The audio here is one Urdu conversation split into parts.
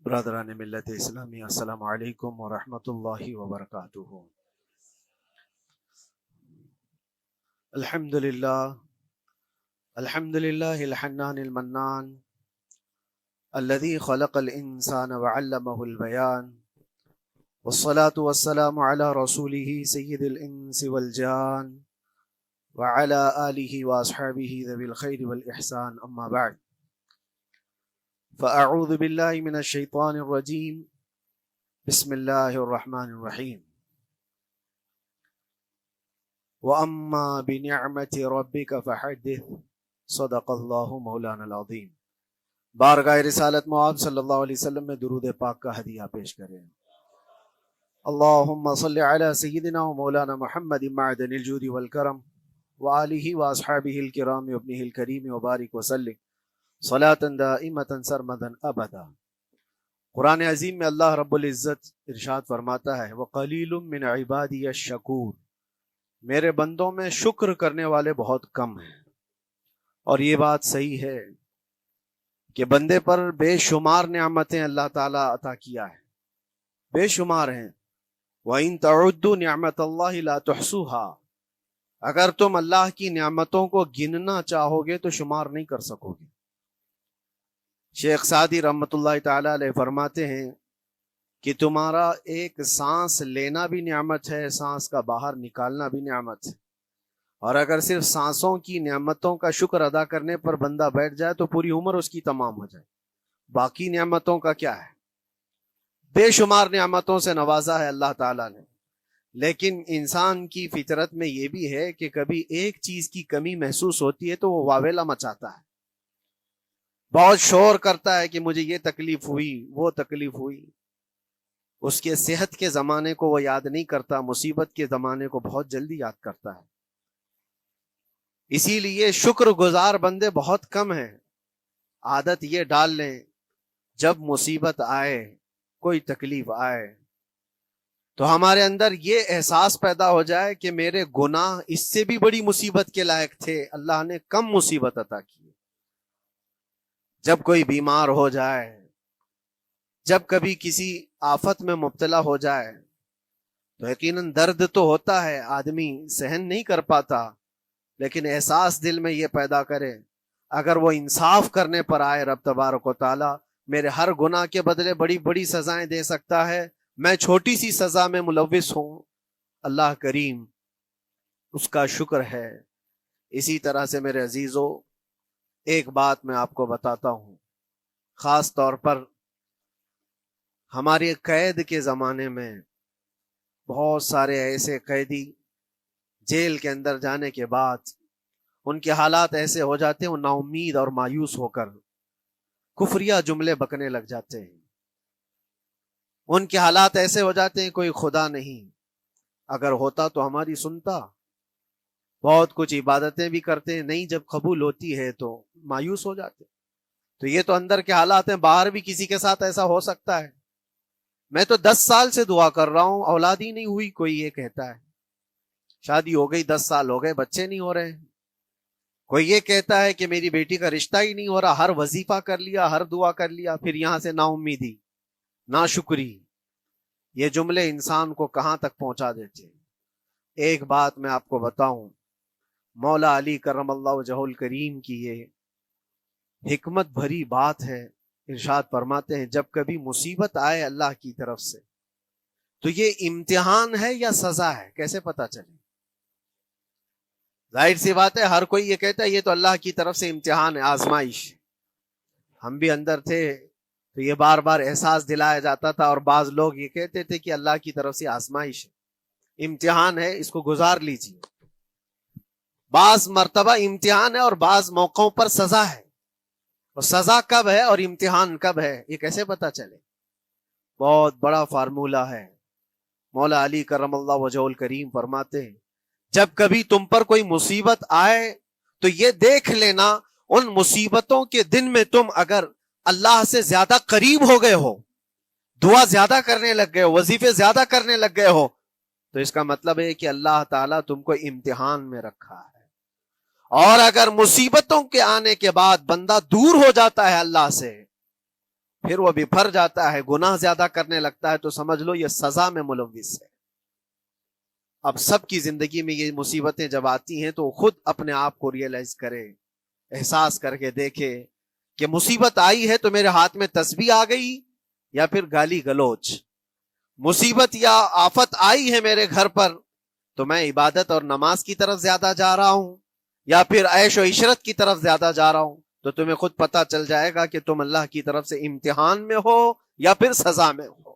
برادران ملت اسلامی، السلام علیکم ورحمۃ اللہ وبرکاتہ۔ الحمد للہ الحنان المنان الذي خلق الانسان وعلمه البيان، والصلاة والسلام على رسوله سید الانس والجان وعلى آلہ واصحابہ ذوی الخیر والاحسان، اما بعد فاعوذ باللہ من الشیطان الرجیم، بسم اللہ الرحمن الرحیم۔ وَأَمَّا بِنِعْمَةِ رَبِّكَ فَحَدِّثْ، صدق اللہ مولانا العظیم۔ بارگاہ رسالت معاذ صلی اللہ علیہ وسلم میں درود پاک کا ہدیہ پیش کریں۔ اللہم صلی علی سیدنا و مولانا محمد معدن الجود والکرم وآلہ واصحابہ الکرام وابنہ الکریم وبارک وسلم صلاة دائمة سرمدا ابدا۔ قرآن عظیم میں اللہ رب العزت ارشاد فرماتا ہے، وَقَلِيلٌ مِّنْ عِبَادِيَ الشَّكُورُ، میرے بندوں میں شکر کرنے والے بہت کم ہیں۔ اور یہ بات صحیح ہے کہ بندے پر بے شمار نعمتیں اللہ تعالیٰ عطا کیا ہے، بے شمار ہیں۔ وَإِن تَعُدُّوا نِعْمَتَ اللَّهِ لَا تُحْصُوهَا، اگر تم اللہ کی نعمتوں کو گننا چاہو گے تو شمار نہیں کر سکو گے۔ شیخ سعدی رحمۃ اللہ تعالی علیہ فرماتے ہیں کہ تمہارا ایک سانس لینا بھی نعمت ہے، سانس کا باہر نکالنا بھی نعمت ہے، اور اگر صرف سانسوں کی نعمتوں کا شکر ادا کرنے پر بندہ بیٹھ جائے تو پوری عمر اس کی تمام ہو جائے۔ باقی نعمتوں کا کیا ہے؟ بے شمار نعمتوں سے نوازا ہے اللہ تعالیٰ نے، لیکن انسان کی فطرت میں یہ بھی ہے کہ کبھی ایک چیز کی کمی محسوس ہوتی ہے تو وہ واویلا مچاتا ہے، بہت شور کرتا ہے کہ مجھے یہ تکلیف ہوئی، وہ تکلیف ہوئی۔ اس کے صحت کے زمانے کو وہ یاد نہیں کرتا، مصیبت کے زمانے کو بہت جلدی یاد کرتا ہے۔ اسی لیے شکر گزار بندے بہت کم ہیں۔ عادت یہ ڈال لیں، جب مصیبت آئے، کوئی تکلیف آئے، تو ہمارے اندر یہ احساس پیدا ہو جائے کہ میرے گناہ اس سے بھی بڑی مصیبت کے لائق تھے، اللہ نے کم مصیبت عطا کی۔ جب کوئی بیمار ہو جائے، جب کبھی کسی آفت میں مبتلا ہو جائے تو یقیناً درد تو ہوتا ہے، آدمی سہن نہیں کر پاتا، لیکن احساس دل میں یہ پیدا کرے اگر وہ انصاف کرنے پر آئے رب تبارک و تعالی میرے ہر گناہ کے بدلے بڑی بڑی سزائیں دے سکتا ہے، میں چھوٹی سی سزا میں ملوث ہوں، اللہ کریم اس کا شکر ہے۔ اسی طرح سے میرے عزیزو، ایک بات میں آپ کو بتاتا ہوں، خاص طور پر ہمارے قید کے زمانے میں بہت سارے ایسے قیدی جیل کے اندر جانے کے بعد ان کے حالات ایسے ہو جاتے ہیں، وہ نا امید اور مایوس ہو کر کفریہ جملے بکنے لگ جاتے ہیں۔ ان کے حالات ایسے ہو جاتے ہیں کوئی خدا نہیں، اگر ہوتا تو ہماری سنتا۔ بہت کچھ عبادتیں بھی کرتے ہیں، نہیں جب قبول ہوتی ہے تو مایوس ہو جاتے۔ تو یہ تو اندر کے حالات ہیں، باہر بھی کسی کے ساتھ ایسا ہو سکتا ہے۔ میں تو 10 سال سے دعا کر رہا ہوں، اولاد ہی نہیں ہوئی، کوئی یہ کہتا ہے۔ شادی ہو گئی، 10 سال ہو گئے، بچے نہیں ہو رہے ہیں۔ کوئی یہ کہتا ہے کہ میری بیٹی کا رشتہ ہی نہیں ہو رہا، ہر وظیفہ کر لیا، ہر دعا کر لیا، پھر یہاں سے نا امیدی، نا شکری۔ یہ جملے انسان کو کہاں تک پہنچا دیتے ہیں۔ ایک بات میں آپ کو بتاؤں، مولا علی کرم اللہ وجہہ الکریم کی یہ حکمت بھری بات ہے، ارشاد فرماتے ہیں جب کبھی مصیبت آئے اللہ کی طرف سے تو یہ امتحان ہے یا سزا ہے، کیسے پتا چلے؟ ظاہر سی بات ہے، ہر کوئی یہ کہتا ہے یہ تو اللہ کی طرف سے امتحان ہے، آزمائش۔ ہم بھی اندر تھے تو یہ بار بار احساس دلایا جاتا تھا، اور بعض لوگ یہ کہتے تھے کہ اللہ کی طرف سے آزمائش ہے، امتحان ہے، اس کو گزار لیجیے۔ بعض مرتبہ امتحان ہے اور بعض موقعوں پر سزا ہے، اور سزا کب ہے اور امتحان کب ہے یہ کیسے پتا چلے؟ بہت بڑا فارمولہ ہے۔ مولا علی کرم اللہ وجہ الکریم فرماتے ہیں جب کبھی تم پر کوئی مصیبت آئے تو یہ دیکھ لینا ان مصیبتوں کے دن میں تم اگر اللہ سے زیادہ قریب ہو گئے ہو، دعا زیادہ کرنے لگ گئے ہو، وظیفے زیادہ کرنے لگ گئے ہو، تو اس کا مطلب ہے کہ اللہ تعالیٰ تم کو امتحان میں رکھا ہے۔ اور اگر مصیبتوں کے آنے کے بعد بندہ دور ہو جاتا ہے اللہ سے، پھر وہ بپھر جاتا ہے، گناہ زیادہ کرنے لگتا ہے، تو سمجھ لو یہ سزا میں ملوث ہے۔ اب سب کی زندگی میں یہ مصیبتیں جب آتی ہیں تو خود اپنے آپ کو ریئلائز کرے، احساس کر کے دیکھے کہ مصیبت آئی ہے تو میرے ہاتھ میں تسبیح آ گئی یا پھر گالی گلوچ، مصیبت یا آفت آئی ہے میرے گھر پر تو میں عبادت اور نماز کی طرف زیادہ جا رہا ہوں یا پھر عیش و عشرت کی طرف زیادہ جا رہا ہوں، تو تمہیں خود پتا چل جائے گا کہ تم اللہ کی طرف سے امتحان میں ہو یا پھر سزا میں ہو۔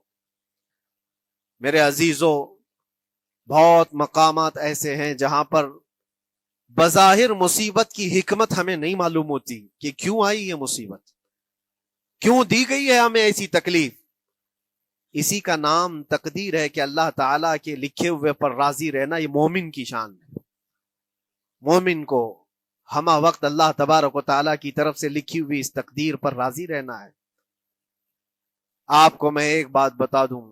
میرے عزیزوں، بہت مقامات ایسے ہیں جہاں پر بظاہر مصیبت کی حکمت ہمیں نہیں معلوم ہوتی کہ کیوں آئی یہ مصیبت، کیوں دی گئی ہے ہمیں ایسی تکلیف۔ اسی کا نام تقدیر ہے کہ اللہ تعالیٰ کے لکھے ہوئے پر راضی رہنا یہ مومن کی شان ہے۔ مومن کو ہمہ وقت اللہ تبارک و تعالیٰ کی طرف سے لکھی ہوئی اس تقدیر پر راضی رہنا ہے۔ آپ کو میں ایک بات بتا دوں،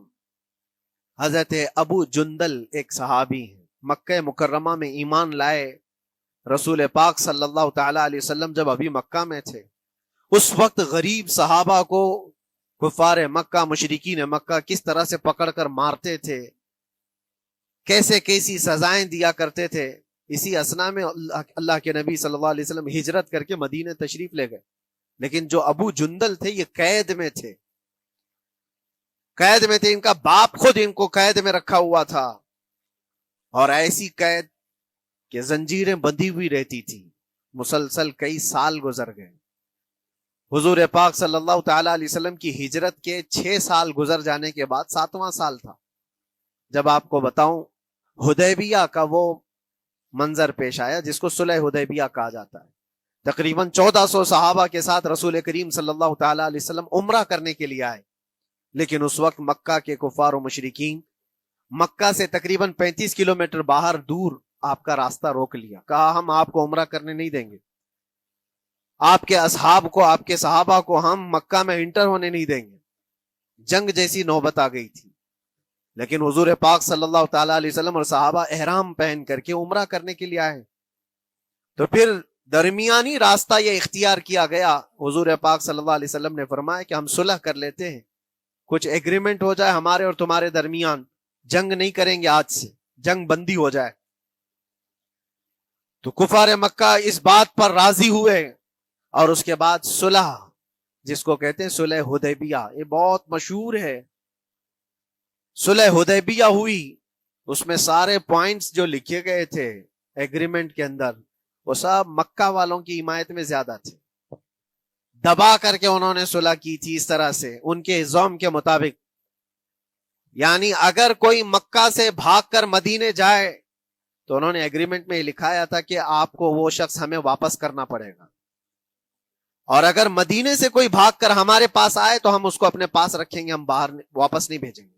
حضرت ابو جندل ایک صحابی ہیں، مکہ مکرمہ میں ایمان لائے، رسول پاک صلی اللہ تعالی علیہ وسلم جب ابھی مکہ میں تھے، اس وقت غریب صحابہ کو کفار مکہ، مشرکین مکہ کس طرح سے پکڑ کر مارتے تھے، کیسے کیسی سزائیں دیا کرتے تھے۔ اسی اسنا میں اللہ کے نبی صلی اللہ علیہ وسلم ہجرت کر کے مدینہ تشریف لے گئے، لیکن جو ابو جندل تھے یہ قید میں تھے، قید میں تھے، ان کا باپ خود ان کو قید میں رکھا ہوا تھا، اور ایسی قید کہ زنجیریں بندھی ہوئی رہتی تھی، مسلسل کئی سال گزر گئے۔ حضور پاک صلی اللہ تعالی علیہ وسلم کی ہجرت کے 6 سال گزر جانے کے بعد 7واں سال تھا جب آپ کو بتاؤں حدیبیہ کا وہ منظر پیش آیا جس کو صلح حدیبیہ کہا جاتا ہے۔ تقریباً 1400 صحابہ کے ساتھ رسول کریم صلی اللہ تعالی علیہ وسلم عمرہ کرنے کے لیے آئے، لیکن اس وقت مکہ کے کفار و مشرکین مکہ سے تقریباً 35 کلومیٹر باہر دور آپ کا راستہ روک لیا، کہا ہم آپ کو عمرہ کرنے نہیں دیں گے، آپ کے اصحاب کو، آپ کے صحابہ کو ہم مکہ میں انٹر ہونے نہیں دیں گے۔ جنگ جیسی نوبت آ گئی تھی، لیکن حضور پاک صلی اللہ تعالی علیہ وسلم اور صحابہ احرام پہن کر کے عمرہ کرنے کے لیے آئے، تو پھر درمیانی راستہ یہ اختیار کیا گیا۔ حضور پاک صلی اللہ علیہ وسلم نے فرمایا کہ ہم صلح کر لیتے ہیں، کچھ ایگریمنٹ ہو جائے ہمارے اور تمہارے درمیان، جنگ نہیں کریں گے، آج سے جنگ بندی ہو جائے۔ تو کفار مکہ اس بات پر راضی ہوئے، اور اس کے بعد صلح، جس کو کہتے ہیں صلح حدیبیہ، یہ بہت مشہور ہے، صلح حدیبیہ ہوئی۔ اس میں سارے پوائنٹس جو لکھے گئے تھے ایگریمنٹ کے اندر وہ سب مکہ والوں کی حمایت میں زیادہ تھے، دبا کر کے انہوں نے صلح کی تھی اس طرح سے ان کے زوم کے مطابق، یعنی اگر کوئی مکہ سے بھاگ کر مدینے جائے تو انہوں نے ایگریمنٹ میں لکھایا تھا کہ آپ کو وہ شخص ہمیں واپس کرنا پڑے گا، اور اگر مدینے سے کوئی بھاگ کر ہمارے پاس آئے تو ہم اس کو اپنے پاس رکھیں گے، ہم باہر واپس نہیں بھیجیں گے۔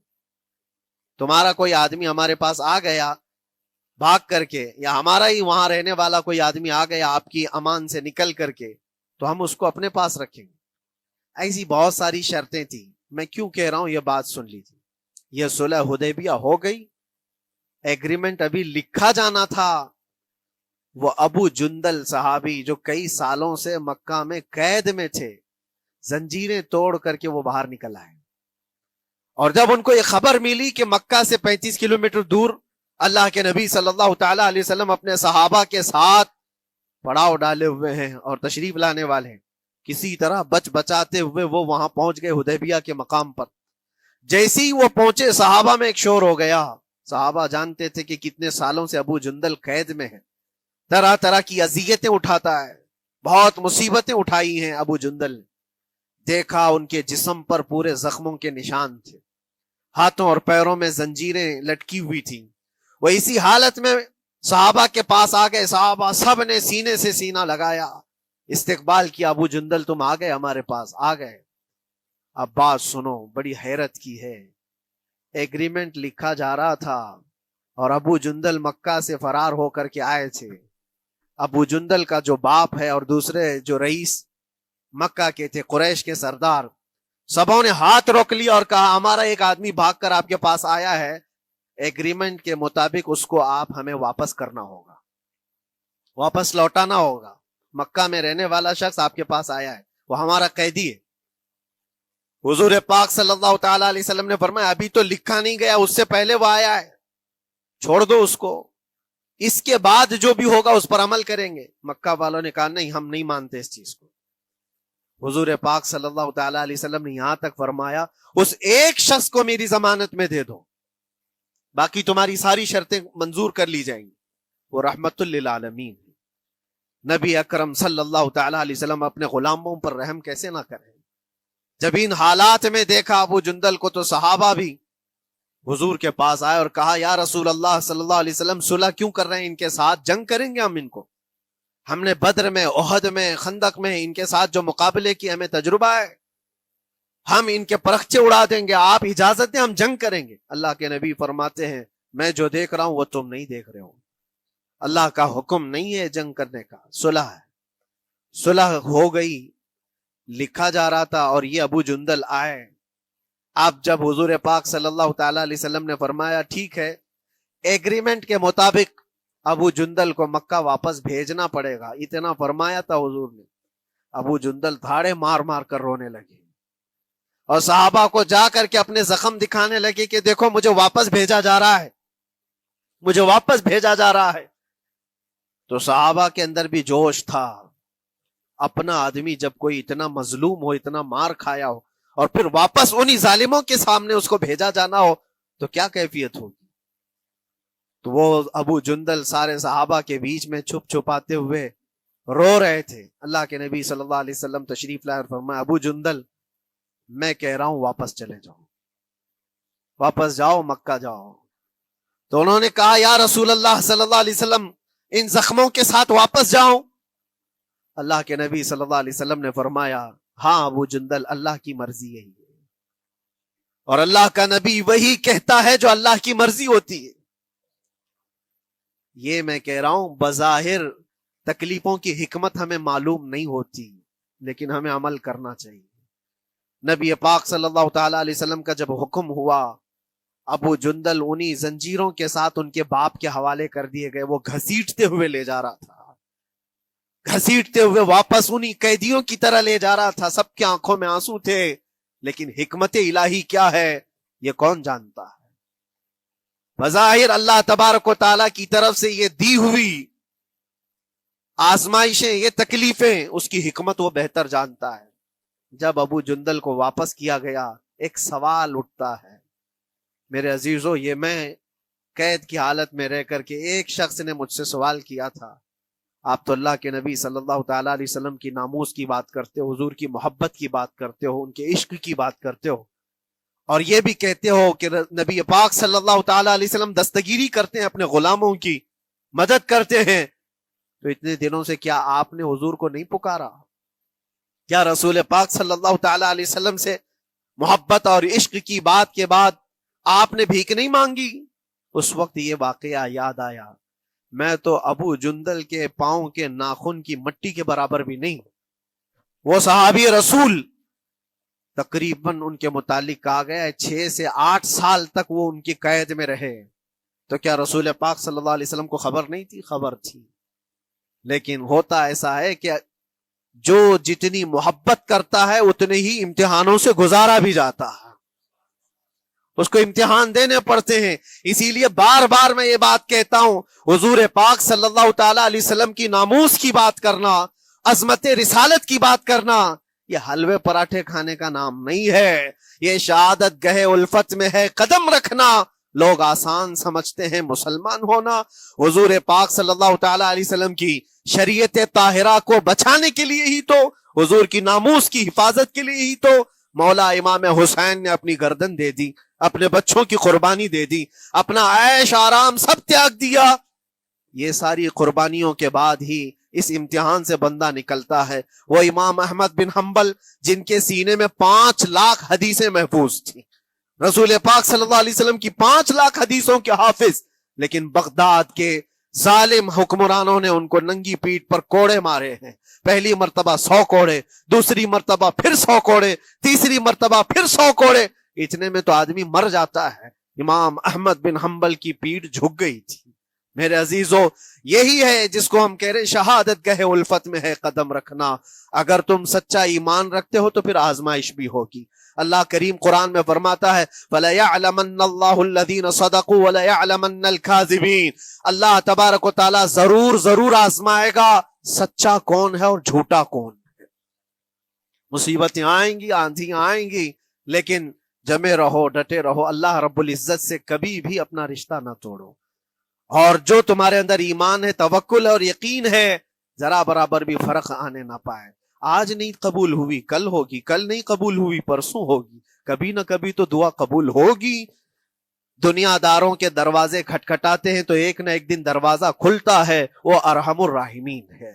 تمہارا کوئی آدمی ہمارے پاس آ گیا بھاگ کر کے، یا ہمارا ہی وہاں رہنے والا کوئی آدمی آ گیا آپ کی امان سے نکل کر کے، تو ہم اس کو اپنے پاس رکھیں گے۔ ایسی بہت ساری شرطیں تھیں، میں کیوں کہہ رہا ہوں یہ بات سن لیجیے۔ یہ صلح حدیبیہ ہو گئی، ایگریمنٹ ابھی لکھا جانا تھا، وہ ابو جندل صحابی جو کئی سالوں سے مکہ میں قید میں تھے، زنجیریں توڑ کر کے وہ باہر نکل آئے، اور جب ان کو یہ خبر ملی کہ مکہ سے 35 کلومیٹر دور اللہ کے نبی صلی اللہ تعالی علیہ وسلم اپنے صحابہ کے ساتھ پڑاؤ ڈالے ہوئے ہیں اور تشریف لانے والے ہیں، کسی طرح بچ بچاتے ہوئے وہ وہاں پہنچ گئے حدیبیہ کے مقام پر۔ جیسے ہی وہ پہنچے صحابہ میں ایک شور ہو گیا، صحابہ جانتے تھے کہ کتنے سالوں سے ابو جندل قید میں ہے، طرح طرح کی اذیتیں اٹھاتا ہے، بہت مصیبتیں اٹھائی ہیں ابو جندل۔ دیکھا ان کے جسم پر پورے زخموں کے نشان تھے، ہاتھوں اور پیروں میں زنجیریں لٹکی ہوئی تھیں۔ وہ اسی حالت میں صحابہ کے پاس آ گئے، صحابہ سب نے سینے سے سینہ لگایا، استقبال کیا، ابو جندل تم آ گئے ہمارے پاس، آ گئے۔ اب بات سنو، بڑی حیرت کی ہے، ایگریمنٹ لکھا جا رہا تھا اور ابو جندل مکہ سے فرار ہو کر کے آئے تھے۔ ابو جندل کا جو باپ ہے اور دوسرے جو رئیس مکہ کے تھے، قریش کے سردار، سبوں نے ہاتھ روک لیا اور کہا ہمارا ایک آدمی بھاگ کر آپ کے پاس آیا ہے، ایگریمنٹ کے مطابق اس کو آپ ہمیں واپس کرنا ہوگا، واپس لوٹانا ہوگا۔ مکہ میں رہنے والا شخص آپ کے پاس آیا ہے، وہ ہمارا قیدی ہے۔ حضور پاک صلی اللہ تعالی علیہ وسلم نے فرمایا ابھی تو لکھا نہیں گیا، اس سے پہلے وہ آیا ہے، چھوڑ دو اس کو، اس کے بعد جو بھی ہوگا اس پر عمل کریں گے۔ مکہ والوں نے کہا نہیں، ہم نہیں مانتے اس چیز کو۔ حضور پاک صلی اللہ تعالی علیہ وسلم نے یہاں تک فرمایا اس ایک شخص کو میری ضمانت میں دے دو، باقی تمہاری ساری شرطیں منظور کر لی جائیں گی۔ وہ رحمت للعالمین، نبی اکرم صلی اللہ تعالی علیہ وسلم اپنے غلاموں پر رحم کیسے نہ کریں؟ جب ان حالات میں دیکھا ابو جندل کو تو صحابہ بھی حضور کے پاس آئے اور کہا یا رسول اللہ صلی اللہ علیہ وسلم صلح کیوں کر رہے ہیں ان کے ساتھ؟ جنگ کریں گے ہم ان کو، ہم نے بدر میں، احد میں، خندق میں ان کے ساتھ جو مقابلے کی ہمیں تجربہ ہے، ہم ان کے پرخچے اڑا دیں گے، آپ اجازت دیں ہم جنگ کریں گے۔ اللہ کے نبی فرماتے ہیں میں جو دیکھ رہا ہوں وہ تم نہیں دیکھ رہے ہو، اللہ کا حکم نہیں ہے جنگ کرنے کا، صلح ہے۔ صلح ہو گئی، لکھا جا رہا تھا، اور یہ ابو جندل آئے۔ اب جب حضور پاک صلی اللہ تعالی علیہ وسلم نے فرمایا ٹھیک ہے، ایگریمنٹ کے مطابق ابو جندل کو مکہ واپس بھیجنا پڑے گا، اتنا فرمایا تھا حضور نے، ابو جندل دھاڑے مار مار کر رونے لگے اور صحابہ کو جا کر کے اپنے زخم دکھانے لگے کہ دیکھو مجھے واپس بھیجا جا رہا ہے، مجھے واپس بھیجا جا رہا ہے۔ تو صحابہ کے اندر بھی جوش تھا، اپنا آدمی جب کوئی اتنا مظلوم ہو، اتنا مار کھایا ہو، اور پھر واپس انہی ظالموں کے سامنے اس کو بھیجا جانا ہو تو کیا کیفیت ہوگی۔ تو وہ ابو جندل سارے صحابہ کے بیچ میں چھپ چھپاتے ہوئے رو رہے تھے۔ اللہ کے نبی صلی اللہ علیہ وسلم تشریف لائے اور فرمایا ابو جندل میں کہہ رہا ہوں واپس چلے جاؤ، واپس جاؤ، مکہ جاؤ۔ تو انہوں نے کہا یا رسول اللہ صلی اللہ علیہ وسلم ان زخموں کے ساتھ واپس جاؤ؟ اللہ کے نبی صلی اللہ علیہ وسلم نے فرمایا ہاں ابو جندل، اللہ کی مرضی یہی ہے، اور اللہ کا نبی وہی کہتا ہے جو اللہ کی مرضی ہوتی ہے۔ یہ میں کہہ رہا ہوں بظاہر تکلیفوں کی حکمت ہمیں معلوم نہیں ہوتی، لیکن ہمیں عمل کرنا چاہیے۔ نبی پاک صلی اللہ تعالی علیہ وسلم کا جب حکم ہوا، ابو جندل انہی زنجیروں کے ساتھ ان کے باپ کے حوالے کر دیے گئے، وہ گھسیٹتے ہوئے لے جا رہا تھا، گھسیٹتے ہوئے واپس انہی قیدیوں کی طرح لے جا رہا تھا۔ سب کی آنکھوں میں آنسو تھے، لیکن حکمت الہی کیا ہے یہ کون جانتا ہے؟ بظاہر اللہ تبارک و تعالیٰ کی طرف سے یہ دی ہوئی آزمائشیں، یہ تکلیفیں، اس کی حکمت وہ بہتر جانتا ہے۔ جب ابو جندل کو واپس کیا گیا، ایک سوال اٹھتا ہے میرے عزیزو، یہ میں قید کی حالت میں رہ کر کے ایک شخص نے مجھ سے سوال کیا تھا، آپ تو اللہ کے نبی صلی اللہ تعالی علیہ وسلم کی ناموس کی بات کرتے ہو، حضور کی محبت کی بات کرتے ہو، ان کے عشق کی بات کرتے ہو، اور یہ بھی کہتے ہو کہ نبی پاک صلی اللہ تعالی علیہ وسلم دستگیری کرتے ہیں، اپنے غلاموں کی مدد کرتے ہیں، تو اتنے دنوں سے کیا آپ نے حضور کو نہیں پکارا؟ کیا رسول پاک صلی اللہ تعالی علیہ وسلم سے محبت اور عشق کی بات کے بعد آپ نے بھیک نہیں مانگی؟ اس وقت یہ واقعہ یاد آیا، میں تو ابو جندل کے پاؤں کے ناخن کی مٹی کے برابر بھی نہیں۔ وہ صحابی رسول تقریباً ان کے متعلق کہا گیا ہے 6 سے 8 سال تک وہ ان کی قید میں رہے، تو کیا رسول پاک صلی اللہ علیہ وسلم کو خبر نہیں تھی؟ خبر تھی، لیکن ہوتا ایسا ہے کہ جو جتنی محبت کرتا ہے اتنے ہی امتحانوں سے گزارا بھی جاتا ہے، اس کو امتحان دینے پڑتے ہیں۔ اسی لیے بار بار میں یہ بات کہتا ہوں، حضور پاک صلی اللہ تعالی علیہ وسلم کی ناموس کی بات کرنا، عظمت رسالت کی بات کرنا، یہ حلوے پراٹھے کھانے کا نام نہیں ہے، یہ شہادت گہے الفت میں ہے قدم رکھنا۔ لوگ آسان سمجھتے ہیں مسلمان ہونا، حضور پاک صلی اللہ تعالی علیہ وسلم کی شریعت طاہرہ کو بچانے کے لیے ہی تو، حضور کی ناموس کی حفاظت کے لیے ہی تو مولا امام حسین نے اپنی گردن دے دی، اپنے بچوں کی قربانی دے دی، اپنا عیش آرام سب تیاگ دیا۔ یہ ساری قربانیوں کے بعد ہی اس امتحان سے بندہ نکلتا ہے۔ وہ امام احمد بن حنبل جن کے سینے میں 5 لاکھ حدیثیں محفوظ تھیں، رسول پاک صلی اللہ علیہ وسلم کی 5 لاکھ حدیثوں کے حافظ، لیکن بغداد کے ظالم حکمرانوں نے ان کو ننگی پیٹھ پر کوڑے مارے ہیں، پہلی مرتبہ 100 کوڑے، دوسری مرتبہ پھر 100 کوڑے، تیسری مرتبہ پھر 100 کوڑے، اتنے میں تو آدمی مر جاتا ہے۔ امام احمد بن حنبل کی پیٹھ جھک گئی تھی۔ میرے عزیزو، یہی ہے جس کو ہم کہہ رہے ہیں شہادت گہے الفت میں ہے قدم رکھنا۔ اگر تم سچا ایمان رکھتے ہو تو پھر آزمائش بھی ہوگی، اللہ کریم قرآن میں فرماتا ہے وَلَيَعْلَمَنَّ اللَّهُ الَّذِينَ صَدَقُوا وَلَيَعْلَمَنَّ الْكَاذِبِينَ، اللہ تبارک و تعالیٰ ضرور آزمائے گا سچا کون ہے اور جھوٹا کون ہے۔ مصیبتیں آئیں گی، آندھیاں آئیں گی، لیکن جمے رہو، ڈٹے رہو، اللہ رب العزت سے کبھی بھی اپنا رشتہ نہ توڑو، اور جو تمہارے اندر ایمان ہے، توکل اور یقین ہے، ذرا برابر بھی فرق آنے نہ پائے۔ آج نہیں قبول ہوئی کل ہوگی، کل نہیں قبول ہوئی پرسوں ہوگی، کبھی نہ کبھی تو دعا قبول ہوگی۔ دنیا داروں کے دروازے کھٹکھٹاتے ہیں تو ایک نہ ایک دن دروازہ کھلتا ہے، وہ ارحم الراحمین ہے،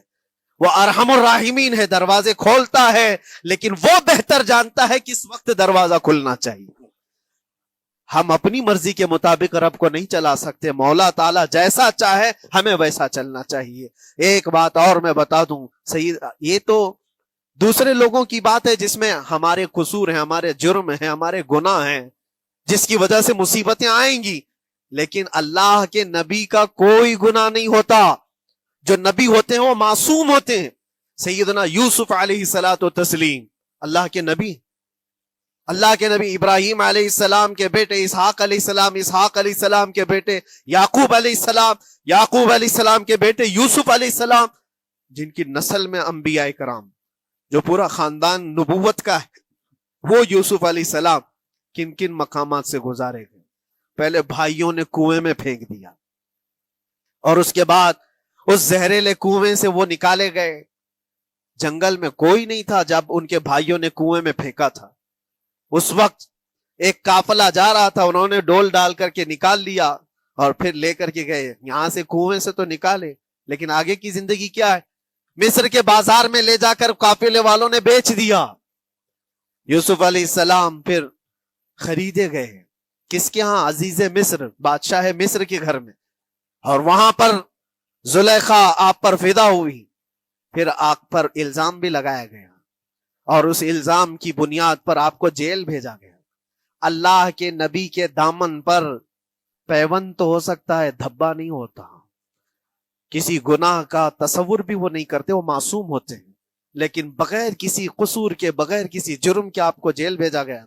وہ ارحم الراحمین ہے، دروازے کھولتا ہے، لیکن وہ بہتر جانتا ہے کس وقت دروازہ کھلنا چاہیے۔ ہم اپنی مرضی کے مطابق رب کو نہیں چلا سکتے، مولا تعالیٰ جیسا چاہے ہمیں ویسا چلنا چاہیے۔ ایک بات اور میں بتا دوں سید، یہ تو دوسرے لوگوں کی بات ہے جس میں ہمارے قصور ہیں، ہمارے جرم ہیں، ہمارے گناہ ہیں، جس کی وجہ سے مصیبتیں آئیں گی، لیکن اللہ کے نبی کا کوئی گناہ نہیں ہوتا۔ جو نبی ہوتے ہیں وہ معصوم ہوتے ہیں۔ سیدنا یوسف علیہ الصلوۃ والتسلیم اللہ کے نبی، اللہ کے نبی ابراہیم علیہ السلام کے بیٹے اسحاق علیہ السلام، اسحاق علیہ السلام کے بیٹے یعقوب علیہ السلام، یعقوب علیہ السلام کے بیٹے یوسف علیہ السلام، جن کی نسل میں انبیاء کرام، جو پورا خاندان نبوت کا ہے، وہ یوسف علیہ السلام کن کن مقامات سے گزارے گئے۔ پہلے بھائیوں نے کنویں میں پھینک دیا، اور اس کے بعد اس زہریلے کنویں سے وہ نکالے گئے۔ جنگل میں کوئی نہیں تھا جب ان کے بھائیوں نے کنویں میں پھینکا تھا۔ اس وقت ایک قافلہ جا رہا تھا، انہوں نے ڈول ڈال کر کے نکال لیا اور پھر لے کر کے گئے۔ یہاں سے کنویں سے تو نکالے، لیکن آگے کی زندگی کیا ہے؟ مصر کے بازار میں لے جا کر قافلے والوں نے بیچ دیا۔ یوسف علیہ السلام پھر خریدے گئے، کس کے ہاں؟ عزیز مصر، بادشاہ مصر کے گھر میں، اور وہاں پر زلیخا آپ پر فدا ہوئی۔ پھر آپ پر الزام بھی لگایا گیا، اور اس الزام کی بنیاد پر آپ کو جیل بھیجا گیا۔ اللہ کے نبی کے دامن پر پیوند تو ہو سکتا ہے، دھبا نہیں ہوتا۔ کسی گناہ کا تصور بھی وہ نہیں کرتے، وہ معصوم ہوتے ہیں، لیکن بغیر کسی قصور کے، بغیر کسی جرم کے آپ کو جیل بھیجا گیا۔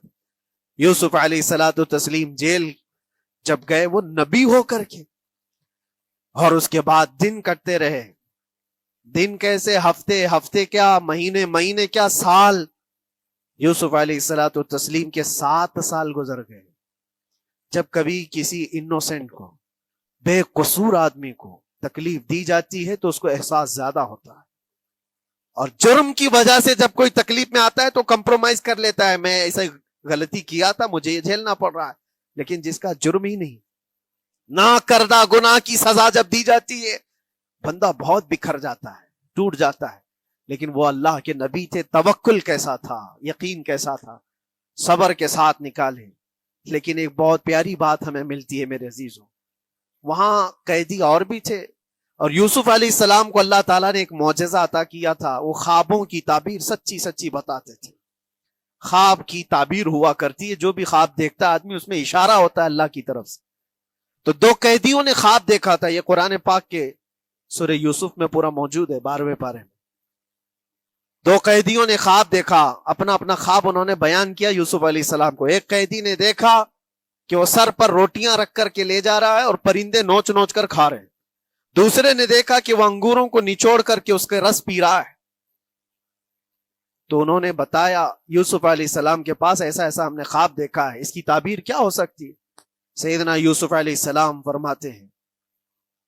یوسف علیہ الصلوۃ والتسلیم جیل جب گئے، وہ نبی ہو کر کے، اور اس کے بعد دن کٹتے رہے۔ دن کیسے؟ ہفتے، ہفتے کیا مہینے، مہینے کیا سال۔ یوسف علیہ الصلوۃ والتسلیم کے 7 سال گزر گئے۔ جب کبھی کسی انوسینٹ کو، بے قصور آدمی کو تکلیف دی جاتی ہے تو اس کو احساس زیادہ ہوتا ہے، اور جرم کی وجہ سے جب کوئی تکلیف میں آتا ہے تو کمپرومائز کر لیتا ہے، میں ایسا غلطی کیا تھا، مجھے یہ جھیلنا پڑ رہا ہے۔ لیکن جس کا جرم ہی نہیں، نہ کردہ گناہ کی سزا جب دی جاتی ہے، بندہ بہت بکھر جاتا ہے، ٹوٹ جاتا ہے۔ لیکن وہ اللہ کے نبی تھے، توکل کیسا تھا، یقین کیسا تھا، صبر کے ساتھ نکالے۔ لیکن ایک بہت پیاری بات ہمیں ملتی ہے میرے عزیزوں، وہاں قیدی اور بھی تھے، اور یوسف علیہ السلام کو اللہ تعالیٰ نے ایک معجزہ عطا کیا تھا۔ وہ خوابوں کی تعبیر سچی سچی بتاتے تھے۔ خواب کی تعبیر ہوا کرتی ہے، جو بھی خواب دیکھتا ہے آدمی، اس میں اشارہ ہوتا ہے اللہ کی طرف سے۔ تو 2 قیدیوں نے خواب دیکھا تھا، یہ قرآن پاک کے سورہ یوسف میں پورا موجود ہے، 12ویں پارے میں۔ 2 قیدیوں نے خواب دیکھا، اپنا اپنا خواب انہوں نے بیان کیا یوسف علیہ السلام کو۔ ایک قیدی نے دیکھا کہ وہ سر پر روٹیاں رکھ کر کے لے جا رہا ہے اور پرندے نوچ نوچ کر کھا رہے ہیں۔ دوسرے نے دیکھا کہ وہ انگوروں کو نچوڑ کر کے اس کے رس پی رہا ہے۔ تو انہوں نے بتایا یوسف علیہ السلام کے پاس، ایسا ایسا ہم نے خواب دیکھا ہے، اس کی تعبیر کیا ہو سکتی ہے؟ سیدنا یوسف علیہ السلام فرماتے ہیں،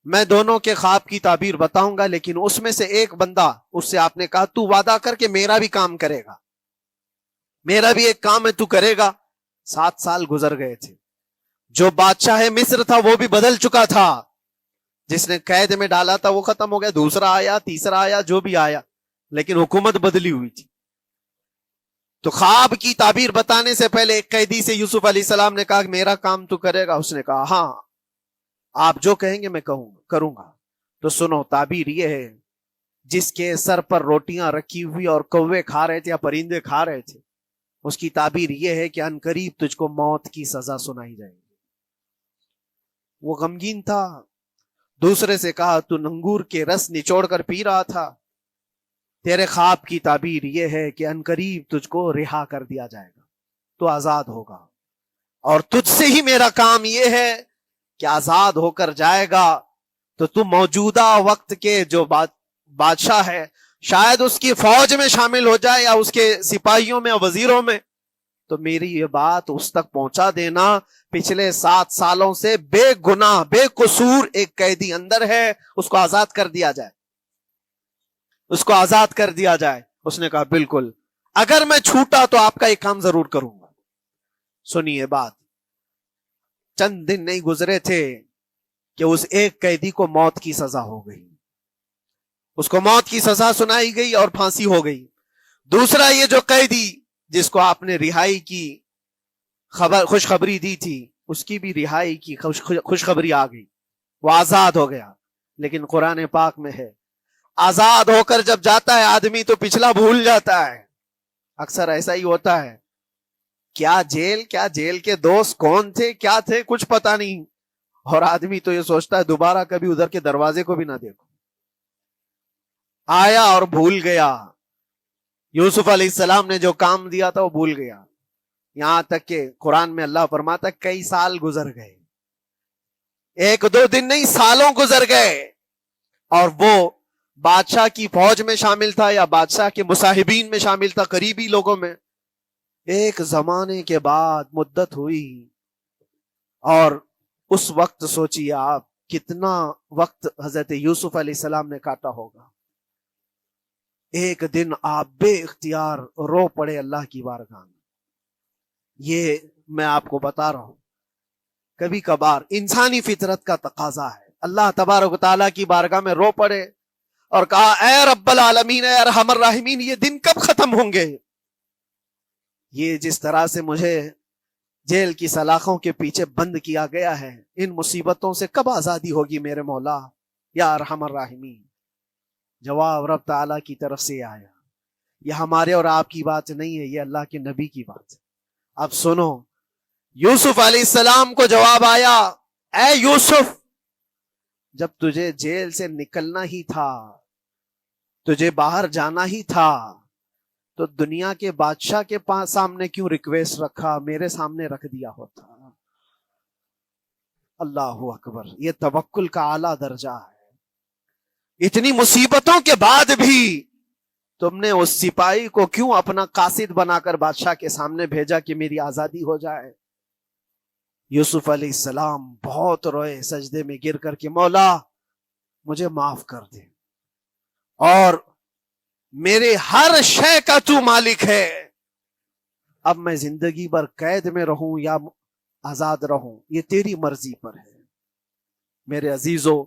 میں دونوں کے خواب کی تعبیر بتاؤں گا، لیکن اس میں سے ایک بندہ، اس سے آپ نے کہا تو وعدہ کر کے میرا بھی کام کرے گا، میرا بھی ایک کام ہے، تو کرے گا۔ 7 سال گزر گئے تھے، جو بادشاہ مصر تھا وہ بھی بدل چکا تھا، جس نے قید میں ڈالا تھا وہ ختم ہو گیا، دوسرا آیا، تیسرا آیا، جو بھی آیا، لیکن حکومت بدلی ہوئی تھی۔ تو خواب کی تعبیر بتانے سے پہلے ایک قیدی سے یوسف علیہ السلام نے کہا کہ میرا کام تو کرے گا؟ اس نے کہا ہاں، آپ جو کہیں گے میں کروں گا۔ تو سنو، تعبیر یہ ہے، جس کے سر پر روٹیاں رکھی ہوئی اور کوے کھا رہے تھے یا پرندے کھا رہے تھے، اس کی تعبیر یہ ہے کہ عنقریب تجھ کو موت کی سزا سنائی جائے گی۔ وہ غمگین تھا۔ دوسرے سے کہا تو انگور کے رس نچوڑ کر پی رہا تھا، تیرے خواب کی تعبیر یہ ہے کہ عنقریب تجھ کو رہا کر دیا جائے گا۔ تو آزاد ہوگا، اور تجھ سے ہی میرا کام یہ ہے کہ آزاد ہو کر جائے گا تو تو موجودہ وقت کے جو بادشاہ ہے، شاید اس کی فوج میں شامل ہو جائے یا اس کے سپاہیوں میں یا وزیروں میں، تو میری یہ بات اس تک پہنچا دینا، پچھلے 7 سالوں سے بے گناہ بے قصور ایک قیدی اندر ہے، اس کو آزاد کر دیا جائے، اس کو آزاد کر دیا جائے۔ اس نے کہا بالکل، اگر میں چھوٹا تو آپ کا ایک کام ضرور کروں گا۔ سنیے بات، چند دن نہیں گزرے تھے کہ اس ایک قیدی کو موت کی سزا ہو گئی، اس کو موت کی سزا سنائی گئی اور پھانسی ہو گئی۔ دوسرا یہ جو قیدی جس کو آپ نے رہائی کی خوشخبری دی تھی، اس کی بھی رہائی کی خوشخبری آ گئی، وہ آزاد ہو گیا۔ لیکن قرآن پاک میں ہے، آزاد ہو کر جب جاتا ہے آدمی تو پچھلا بھول جاتا ہے۔ اکثر ایسا ہی ہوتا ہے، کیا جیل کے دوست کون تھے کیا تھے کچھ پتا نہیں، اور آدمی تو یہ سوچتا ہے دوبارہ کبھی ادھر کے دروازے کو بھی نہ دیکھو، آیا اور بھول گیا۔ یوسف علیہ السلام نے جو کام دیا تھا وہ بھول گیا، یہاں تک کہ قرآن میں اللہ فرماتا کئی سال گزر گئے، 1-2 دن نہیں، سالوں گزر گئے، اور وہ بادشاہ کی فوج میں شامل تھا یا بادشاہ کے مصاحبین میں شامل تھا، قریبی لوگوں میں۔ ایک زمانے کے بعد مدت ہوئی، اور اس وقت سوچیے آپ کتنا وقت حضرت یوسف علیہ السلام نے کاٹا ہوگا۔ ایک دن آپ بے اختیار رو پڑے اللہ کی بارگاہ میں۔ یہ میں آپ کو بتا رہا ہوں، کبھی کبھار انسانی فطرت کا تقاضا ہے، اللہ تبارک و تعالیٰ کی بارگاہ میں رو پڑے اور کہا اے رب العالمین، اے ارحم الراحمین، یہ دن کب ختم ہوں گے؟ یہ جس طرح سے مجھے جیل کی سلاخوں کے پیچھے بند کیا گیا ہے، ان مصیبتوں سے کب آزادی ہوگی میرے مولا یا ارحم الراحمین؟ جواب رب تعالیٰ کی طرف سے آیا، یہ ہمارے اور آپ کی بات نہیں ہے، یہ اللہ کے نبی کی بات ہے۔ اب سنو، یوسف علیہ السلام کو جواب آیا، اے یوسف، جب تجھے جیل سے نکلنا ہی تھا، تجھے باہر جانا ہی تھا، تو دنیا کے بادشاہ کے پاس سامنے کیوں ریکویسٹ رکھا، میرے سامنے رکھ دیا ہوتا۔ اللہ اکبر، یہ توکل کا اعلیٰ درجہ ہے۔ اتنی مصیبتوں کے بعد بھی تم نے اس سپاہی کو کیوں اپنا قاصد بنا کر بادشاہ کے سامنے بھیجا کہ میری آزادی ہو جائے؟ یوسف علیہ السلام بہت روئے، سجدے میں گر کر کے مولا مجھے معاف کر دے، اور میرے ہر شے کا تو مالک ہے، اب میں زندگی بھر قید میں رہوں یا آزاد رہوں یہ تیری مرضی پر ہے۔ میرے عزیزو،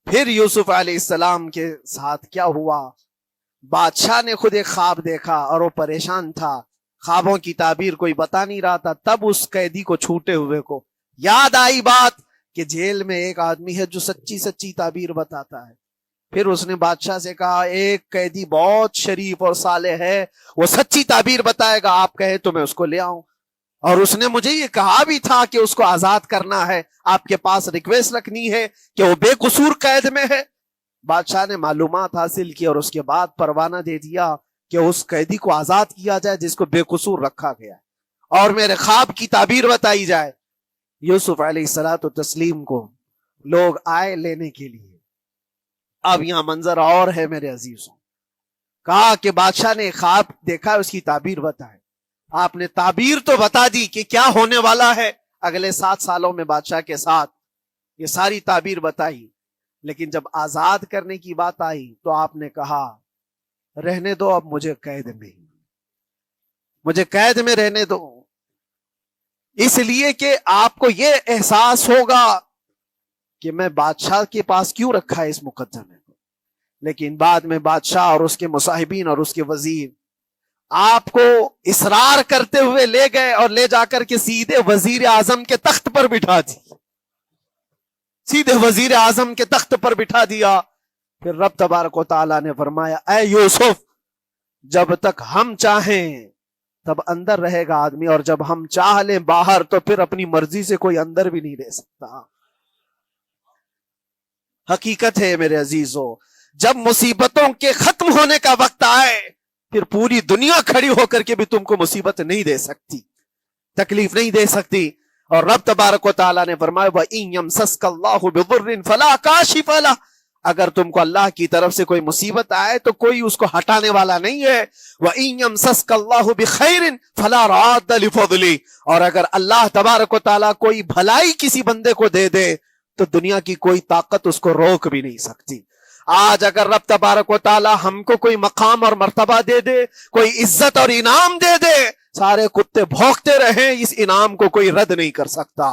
پھر یوسف علیہ السلام کے ساتھ کیا ہوا؟ بادشاہ نے خود ایک خواب دیکھا اور وہ پریشان تھا، خوابوں کی تعبیر کوئی بتا نہیں رہا تھا۔ تب اس قیدی کو چھوٹے ہوئے کو یاد آئی بات کہ جیل میں ایک آدمی ہے جو سچی تعبیر بتاتا ہے۔ پھر اس نے بادشاہ سے کہا ایک قیدی بہت شریف اور صالح ہے، وہ سچی تعبیر بتائے گا، آپ کہے تو میں اس کو لے آؤں، اور اس نے مجھے یہ کہا بھی تھا کہ اس کو آزاد کرنا ہے، آپ کے پاس ریکویسٹ رکھنی ہے کہ وہ بے قصور قید میں ہے۔ بادشاہ نے معلومات حاصل کی اور اس کے بعد پروانہ دے دیا کہ اس قیدی کو آزاد کیا جائے جس کو بے قصور رکھا گیا ہے، اور میرے خواب کی تعبیر بتائی جائے۔ یوسف علیہ الصلوۃ والتسلیم کو لوگ آئے لینے کے لیے۔ اب یہاں منظر اور ہے میرے عزیزوں، کہا کہ بادشاہ نے خواب دیکھا، اس کی تعبیر بتائے۔ آپ نے تعبیر تو بتا دی کہ کیا ہونے والا ہے اگلے 7 سالوں میں بادشاہ کے ساتھ، یہ ساری تعبیر بتائی، لیکن جب آزاد کرنے کی بات آئی تو آپ نے کہا رہنے دو، اب مجھے قید میں رہنے دو، اس لیے کہ آپ کو یہ احساس ہوگا کہ میں بادشاہ کے پاس کیوں رکھا ہے اس مقدمے کو۔ لیکن بعد میں بادشاہ اور اس کے مصاحبین اور اس کے وزیر آپ کو اصرار کرتے ہوئے لے گئے اور لے جا کر کے سیدھے وزیر اعظم کے تخت پر بٹھا دی، سیدھے وزیر اعظم کے تخت پر بٹھا دیا۔ پھر رب تبارک و تعالیٰ نے فرمایا اے یوسف، جب تک ہم چاہیں تب اندر رہے گا آدمی، اور جب ہم چاہ لیں باہر تو پھر اپنی مرضی سے کوئی اندر بھی نہیں رہ سکتا۔ حقیقت ہے میرے عزیزو، جب مصیبتوں کے ختم ہونے کا وقت آئے پھر پوری دنیا کھڑی ہو کر کے بھی تم کو مصیبت نہیں دے سکتی۔ تکلیف نہیں دے سکتی. اور رب تبارک و تعالیٰ نے فرمایا وَإِن يَمْسَسْكَ اللَّهُ بِضُرٍّ فَلَا كَاشِفَ لَهُ، اگر تم کو اللہ کی طرف سے کوئی مصیبت آئے تو کوئی اس کو ہٹانے والا نہیں ہے. وَإِن يَمْسَسْكَ اللَّهُ بِخَيْرٍ فَلَا رَادَّ لِفَضْلِهِ، اور اگر اللہ تبارک و تعالیٰ کوئی بھلائی کسی بندے کو دے دے تو دنیا کی کوئی طاقت اس کو روک بھی نہیں سکتی. آج اگر رب تبارک و تعالیٰ ہم کو کوئی مقام اور مرتبہ دے دے، کوئی عزت اور انعام دے دے، سارے کتے بھونکتے رہیں، اس انعام کو کوئی رد نہیں کر سکتا.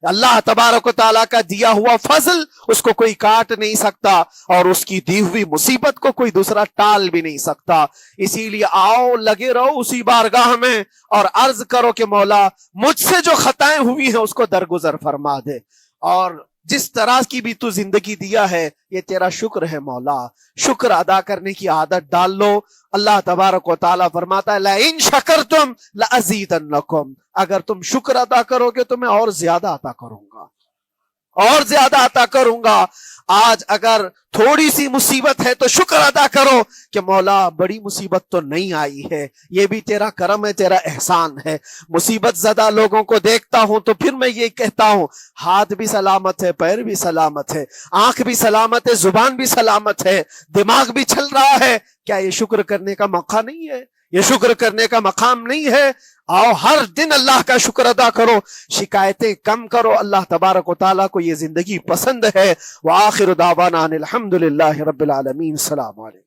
اللہ تبارک و تعالیٰ کا دیا ہوا فضل اس کو کوئی کاٹ نہیں سکتا، اور اس کی دی ہوئی مصیبت کو کوئی دوسرا ٹال بھی نہیں سکتا. اسی لیے آؤ لگے رہو اسی بارگاہ میں اور عرض کرو کہ مولا مجھ سے جو خطائیں ہوئی ہیں اس کو درگزر فرما دے، اور جس طرح کی بھی تو زندگی دیا ہے یہ تیرا شکر ہے مولا. شکر ادا کرنے کی عادت ڈال لو. اللہ تبارک و تعالیٰ فرماتا ہے لَإِن شَكَرْتُمْ لَأَزِيدَنَّكُمْ، اگر تم شکر ادا کرو گے تو میں اور زیادہ عطا کروں گا، اور زیادہ عطا کروں گا. آج اگر تھوڑی سی مصیبت ہے تو شکر ادا کرو کہ مولا بڑی مصیبت تو نہیں آئی ہے، یہ بھی تیرا کرم ہے، تیرا احسان ہے. مصیبت زدہ لوگوں کو دیکھتا ہوں تو پھر میں یہ کہتا ہوں ہاتھ بھی سلامت ہے، پیر بھی سلامت ہے، آنکھ بھی سلامت ہے، زبان بھی سلامت ہے، دماغ بھی چل رہا ہے. کیا یہ شکر کرنے کا موقع نہیں ہے؟ یہ شکر کرنے کا مقام نہیں ہے؟ آؤ ہر دن اللہ کا شکر ادا کرو، شکایتیں کم کرو. اللہ تبارک و تعالیٰ کو یہ زندگی پسند ہے. وآخر دعوانا ان الحمد للہ رب العالمین. السلام علیکم.